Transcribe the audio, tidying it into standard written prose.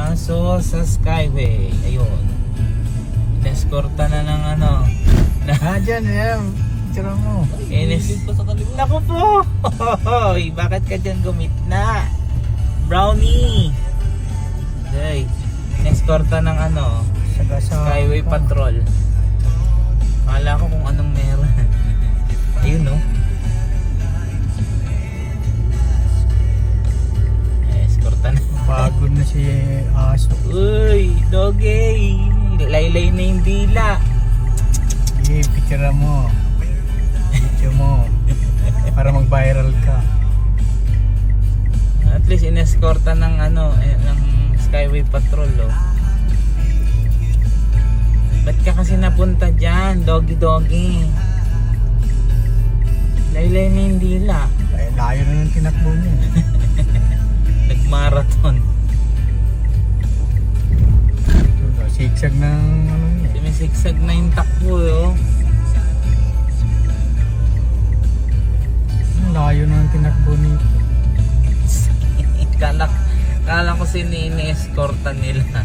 pumasok sa Skyway. Ayun. Ineskorta na ng ano. Dyan yan. Tira mo. Inis. Naku po! Hoy, bakit ka dyan gumitna? Brownie! Day, ineskorta ng ano, Skyway Patrol. Akala ko kung anong meron. Ayun no. Eskorta na. Pagod na si Aso. Uy, doggy! Laylay na yung dila. Sige, picture mo. Video mo. Para mag-viral ka. At least ineskorta ng ano, ng Skyway Patrol oh. Ba't ka kasi napunta dyan, doggy? Laylay na yung dila. Ay, layo na yung tinakbo niya. Nag-marathon. Sigsag ng ano niya. Sumisigsag na yung takbo oh. Layo na yung tinakbo nito. Kala ko ini-escorta nila.